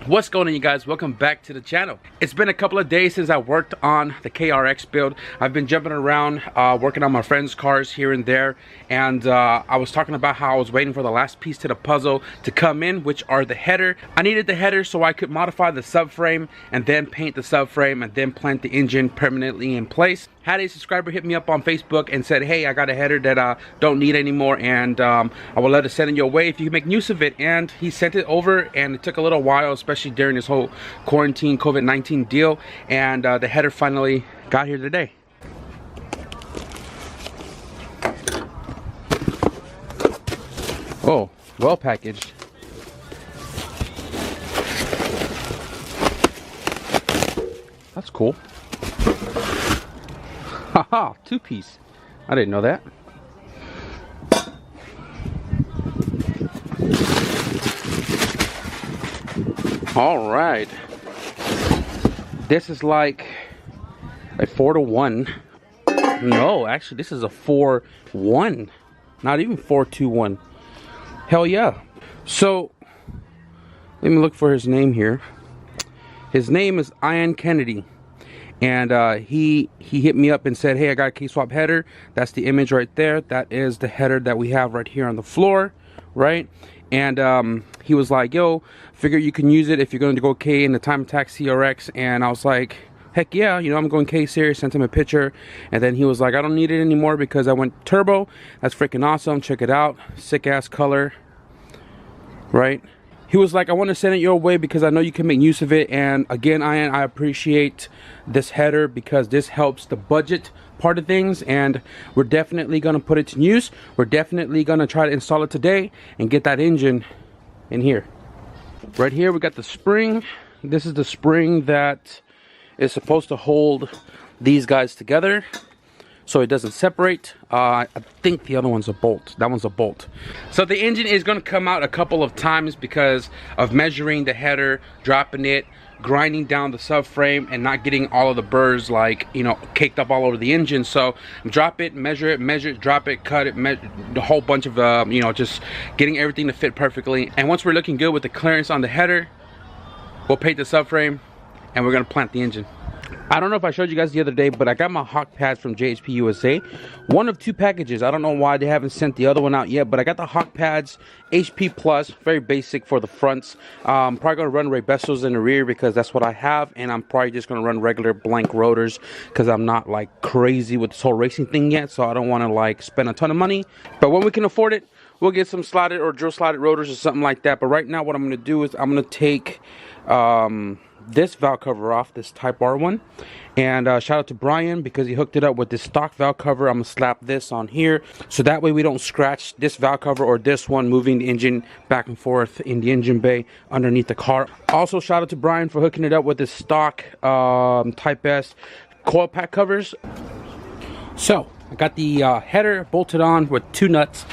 What's going on, you guys? Welcome back to the channel. It's been a couple of days since I worked on the CRX build. I've been jumping around working on my friends' cars here and there, and I was talking about how I was waiting for the last piece to the puzzle to come in, which are the header. I needed the header so I could modify the subframe and then paint the subframe and then plant the engine permanently in place. Had a subscriber hit me up on Facebook and said, hey, I got a header that I don't need anymore, and I will let it send it your way if you can make use of it. And he sent it over, and it took a little while, especially during this whole quarantine COVID-19 deal, and the header finally got here today. Oh, well packaged. That's cool. Haha, two-piece. I didn't know that. All right. This is like a 4-to-1. No, actually, this is a 4-1. Not even 4-2-1. Hell yeah. So, let me look for his name here. His name is Ian Kennedy. And he hit me up and said, hey, I got a K-swap header. That's the image right there. That is the header that we have right here on the floor, right? And he was like, yo, figure you can use it if you're going to go K in the Time Attack CRX. And I was like, heck yeah, you know, I'm going K series. Sent him a picture, and then he was like, I don't need it anymore because I went turbo. That's freaking awesome. Check it out. Sick ass color, right? He was like, I want to send it your way because I know you can make use of it. And again, I appreciate this header because this helps the budget part of things, and we're definitely going to put it to use. We're definitely going to try to install it today and get that engine in here. Right here we got the spring. This is the spring that is supposed to hold these guys together so it doesn't separate. I think the other one's a bolt. That one's a bolt. So the engine is going to come out a couple of times because of measuring the header, dropping it, grinding down the subframe, and not getting all of the burrs, like, you know, caked up all over the engine. So drop it, measure it, drop it, cut it, the whole bunch of you know, just getting everything to fit perfectly. And once we're looking good with the clearance on the header, we'll paint the subframe and we're gonna plant the engine. I don't know if I showed you guys the other day, but I got my hawk pads from JHP USA. One of two packages. I don't know why they haven't sent the other one out yet, but I got the hawk pads HP Plus, very basic for the fronts. Probably gonna run ray bezels in the rear because that's what I have, and I'm probably just gonna run regular blank rotors because I'm not like crazy with this whole racing thing yet, so I don't want to like spend a ton of money. But when we can afford it, we'll get some slotted or drill slotted rotors or something like that. But right now, what I'm gonna do is I'm gonna take this valve cover off, this Type R one, and shout out to Brian because he hooked it up with this stock valve cover. I'm gonna slap this on here so that way we don't scratch this valve cover or this one moving the engine back and forth in the engine bay underneath the car. Also shout out to Brian for hooking it up with this stock Type S coil pack covers. So I got the header bolted on with two nuts,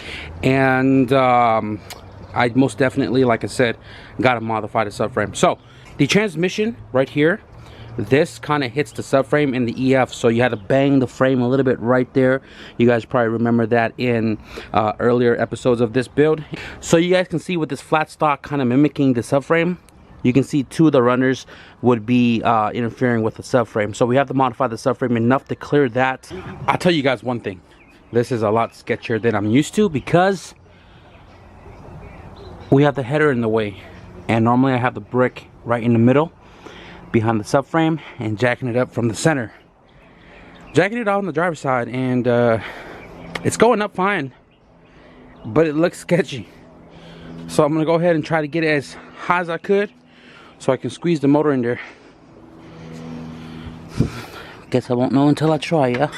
and I most definitely, like I said, gotta modify the subframe. So the transmission right here, this kind of hits the subframe in the EF, so you had to bang the frame a little bit right there. You guys probably remember that in earlier episodes of this build. So you guys can see with this flat stock kind of mimicking the subframe, you can see two of the runners would be interfering with the subframe. So we have to modify the subframe enough to clear that. I'll tell you guys one thing. This is a lot sketchier than I'm used to because we have the header in the way. And normally I have the brick right in the middle behind the subframe and jacking it up from the center. Jacking it out on the driver's side, and it's going up fine, but it looks sketchy. So I'm gonna go ahead and try to get it as high as I could so I can squeeze the motor in there. Guess I won't know until I try, yeah?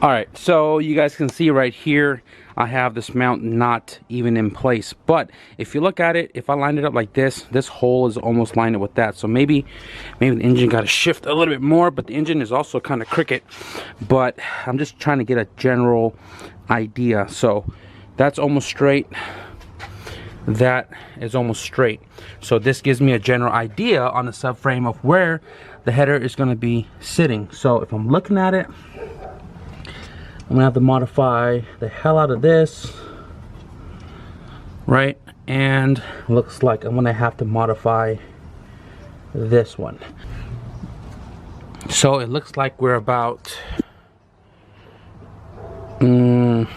Alright, So you guys can see right here, I have this mount not even in place. But if you look at it, if I line it up like this hole is almost lined up with that. So maybe the engine got to shift a little bit more, but the engine is also kind of crooked. But I'm just trying to get a general idea. So that's almost straight. That is almost straight. So this gives me a general idea on the subframe of where the header is going to be sitting. So if I'm looking at it, I'm gonna have to modify the hell out of this, right? And looks like I'm gonna have to modify this one. So it looks like we're about an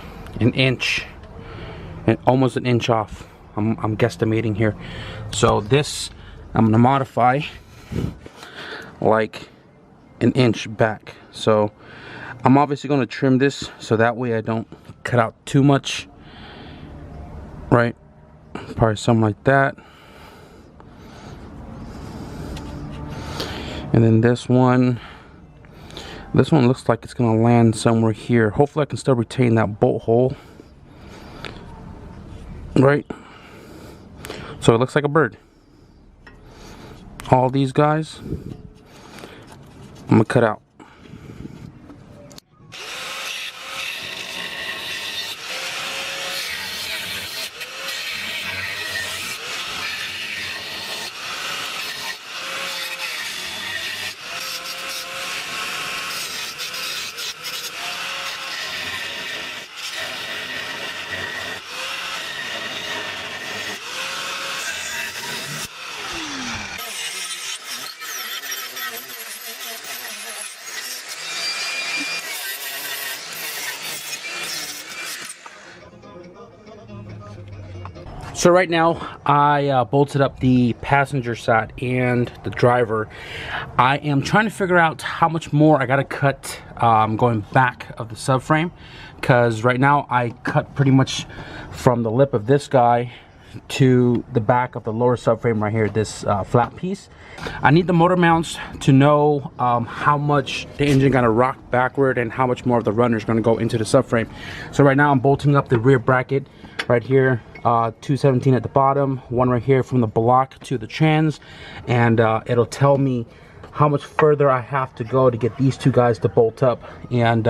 inch, and almost an inch off. I'm guesstimating here. So this I'm gonna modify like an inch back. So I'm obviously going to trim this so that way I don't cut out too much, right? Probably something like that. And then this one looks like it's going to land somewhere here. Hopefully I can still retain that bolt hole, right? So it looks like a bird. All these guys I'm going to cut out. So right now I bolted up the passenger side and the driver. I am trying to figure out how much more I gotta cut going back of the subframe, because right now I cut pretty much from the lip of this guy to the back of the lower subframe right here, this flat piece. I need the motor mounts to know how much the engine gonna rock backward and how much more of the runner is gonna go into the subframe. So right now I'm bolting up the rear bracket right here, 217 at the bottom, one right here from the block to the trans, and it'll tell me how much further I have to go to get these two guys to bolt up, and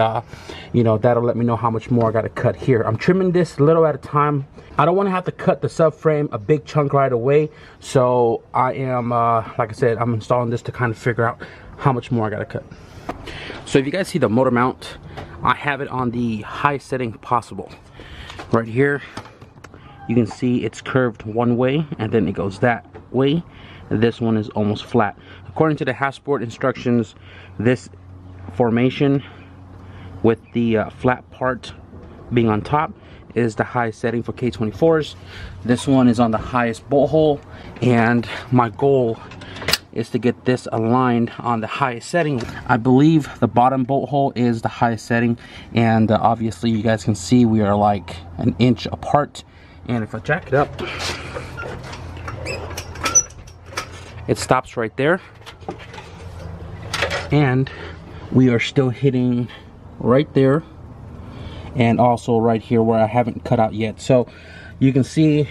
you know, that'll let me know how much more I got to cut here. I'm trimming this a little at a time. I don't want to have to cut the subframe a big chunk right away, so I am like I said, I'm installing this to kind of figure out how much more I got to cut. So if you guys see the motor mount, I have it on the highest setting possible. Right here you can see it's curved one way and then it goes that way, and this one is almost flat. According to the Hasport instructions, this formation with the flat part being on top is the highest setting for K24s. This one is on the highest bolt hole, and my goal is to get this aligned on the highest setting. I believe the bottom bolt hole is the highest setting, and obviously you guys can see we are like an inch apart. And if I jack it up, it stops right there, and we are still hitting right there and also right here where I haven't cut out yet. So you can see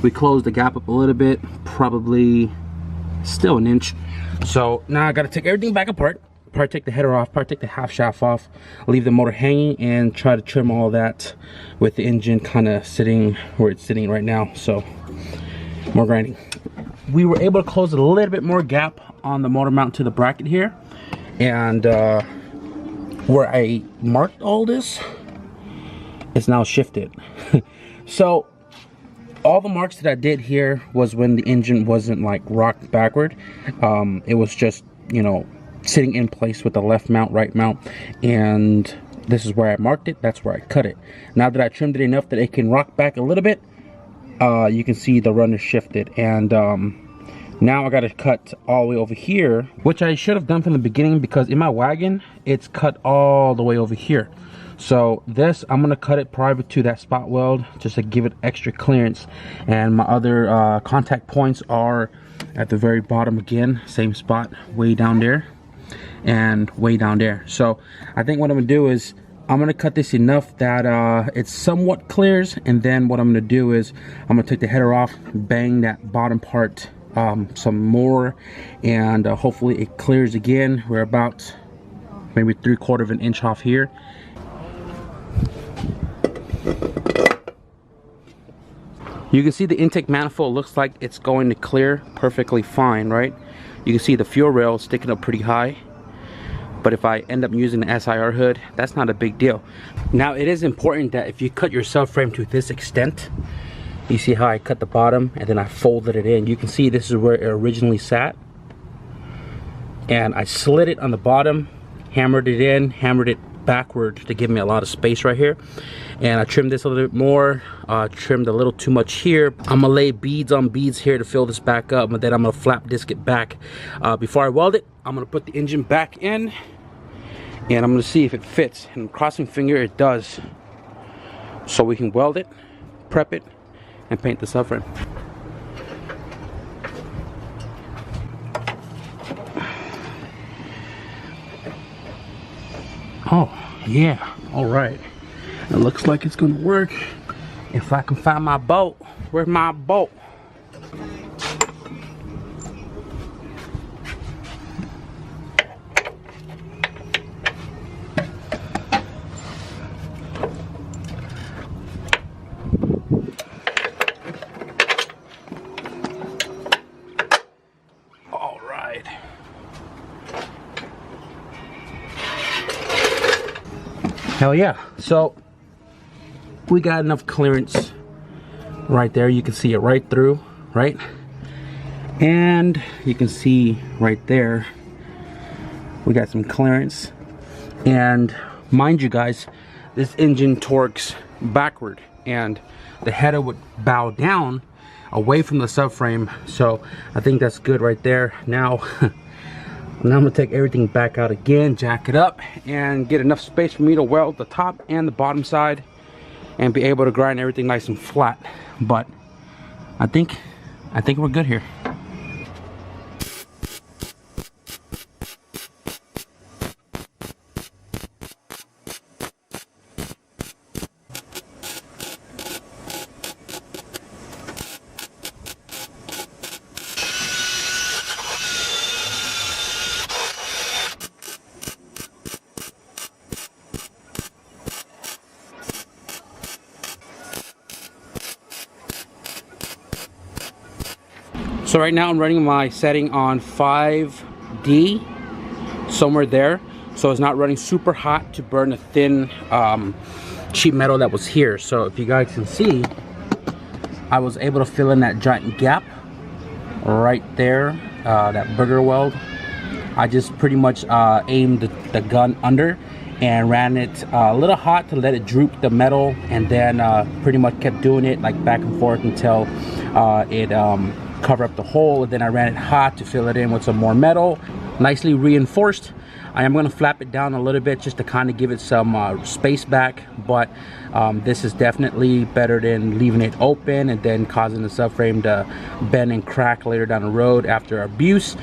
we closed the gap up a little bit, probably still an inch. So now I got to take everything back apart, probably take the header off, probably take the half shaft off, leave the motor hanging, and try to trim all that with the engine kind of sitting where it's sitting right now. So more grinding. We were able to close a little bit more gap on the motor mount to the bracket here, and where I marked all this, it's now shifted. So all the marks that I did here was when the engine wasn't like rocked backward. It was just, you know, sitting in place with the left mount, right mount, and this is where I marked it, that's where I cut it. Now that I trimmed it enough that it can rock back a little bit, you can see the runner shifted, and now I got to cut all the way over here, which I should have done from the beginning, because in my wagon it's cut all the way over here. So this, I'm gonna cut it private to that spot weld just to give it extra clearance, and my other contact points are at the very bottom again, same spot, way down there and way down there. So I think what I'm gonna do is I'm gonna cut this enough that it somewhat clears, and then what I'm gonna do is I'm gonna take the header off, bang that bottom part some more, and hopefully it clears again. We're about maybe 3/4 of an inch off here. You can see the intake manifold looks like it's going to clear perfectly fine, right? You can see the fuel rail sticking up pretty high. But if I end up using the SIR hood, that's not a big deal. Now, it is important that if you cut your subframe to this extent, you see how I cut the bottom and then I folded it in. You can see this is where it originally sat. And I slid it on the bottom, hammered it in, hammered it backward to give me a lot of space right here. And I trimmed this a little bit more, trimmed a little too much here. I'm gonna lay beads on beads here to fill this back up, but then I'm gonna flap disc it back. Before I weld it, I'm gonna put the engine back in, and I'm gonna see if it fits. And crossing finger, it does. So we can weld it, prep it, and paint the subframe. Oh, yeah, all right. It looks like it's gonna work. If I can find my bolt. Where's my bolt? All right. Hell yeah. So we got enough clearance right there. You can see it right through, right? And you can see right there we got some clearance. And mind you guys, this engine torques backward, and the header would bow down away from the subframe. So I think that's good right there. Now I'm gonna take everything back out again, jack it up, and get enough space for me to weld the top and the bottom side and be able to grind everything nice and flat. But I think we're good here. So right now I'm running my setting on 5D, somewhere there. So it's not running super hot to burn the thin sheet metal that was here. So if you guys can see, I was able to fill in that giant gap right there, that burger weld. I just pretty much aimed the gun under and ran it a little hot to let it droop the metal, and then pretty much kept doing it like back and forth until it cover up the hole, and then I ran it hot to fill it in with some more metal, nicely reinforced. I am going to flap it down a little bit just to kind of give it some space back, but this is definitely better than leaving it open and then causing the subframe to bend and crack later down the road after abuse.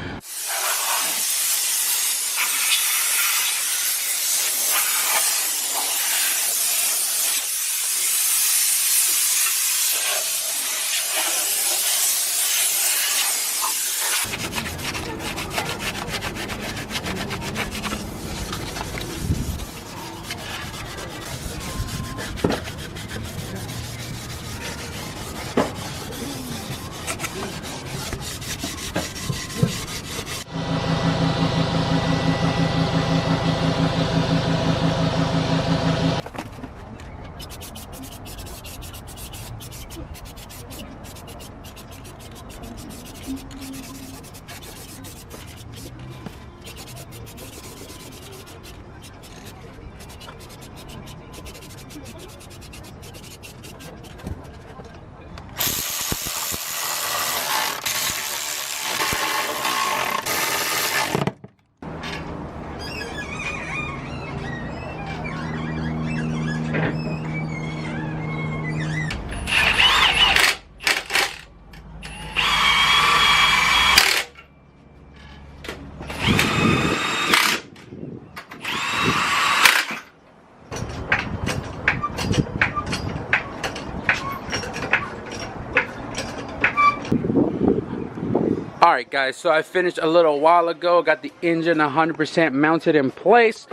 Alright guys, so I finished a little while ago. Got the engine 100% mounted in place.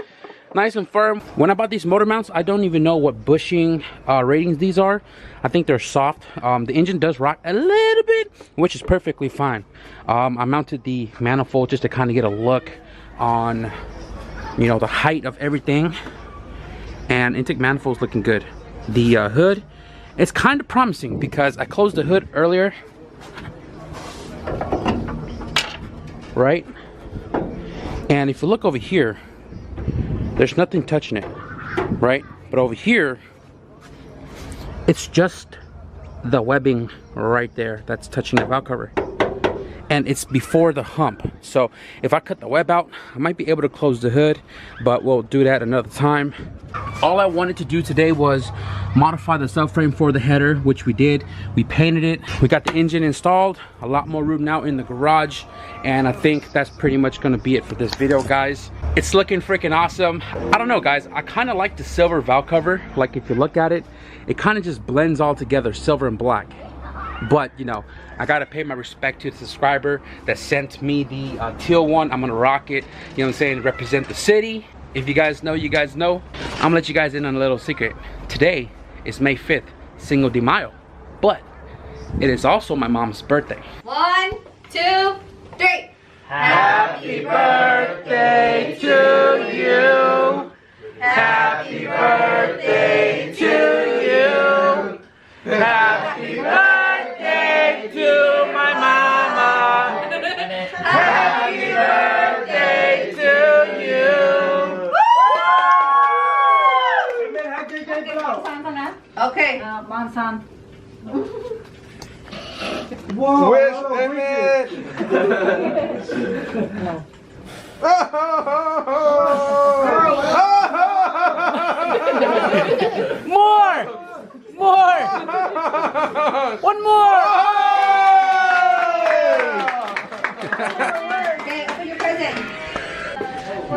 Nice and firm. When I bought these motor mounts, I don't even know what bushing ratings these are. I think they're soft. The engine does rock a little bit, which is perfectly fine. I mounted the manifold just to kind of get a look on, you know, the height of everything. And intake manifold's looking good. The hood, it's kind of promising because I closed the hood earlier. Right? And if you look over here, there's nothing touching it, right? But over here, it's just the webbing right there that's touching the valve cover. And it's before the hump. So if I cut the web out, I might be able to close the hood, but we'll do that another time. All I wanted to do today was modify the subframe for the header, which we did. We painted it. We got the engine installed. A lot more room now in the garage. And I think that's pretty much gonna be it for this video, guys. It's looking freaking awesome. I don't know, guys. I kind of like the silver valve cover. Like if you look at it, it kind of just blends all together, silver and black. But you know, I gotta pay my respect to the subscriber that sent me the teal one. I'm gonna rock it, you know what I'm saying, represent the city. If you guys know, you guys know. I'm gonna let you guys in on a little secret. Today is May 5th, Cinco de Mayo, but it is also my mom's birthday. 1, 2, 3. Happy birthday to you. Happy birthday to you. Happy birthday to my mama. Happy birthday to you. Okay. Mansan. Whoa, wish it. More! One more! Okay, open your present.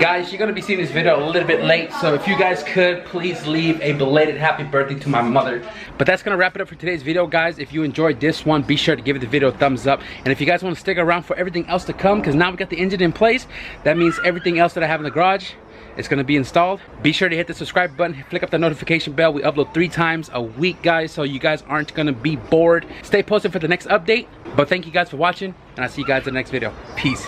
Guys, you're gonna be seeing this video a little bit late, so if you guys could please leave a belated happy birthday to my mother. But that's gonna wrap it up for today's video, guys. If you enjoyed this one, be sure to give the video a thumbs up. And if you guys want to stick around for everything else to come, because now we got the engine in place, that means everything else that I have in the garage is gonna be installed. Be sure to hit the subscribe button, flick up the notification bell. We upload 3 times a week, guys, so you guys aren't gonna be bored. Stay posted for the next update. But thank you guys for watching, and I'll see you guys in the next video. Peace.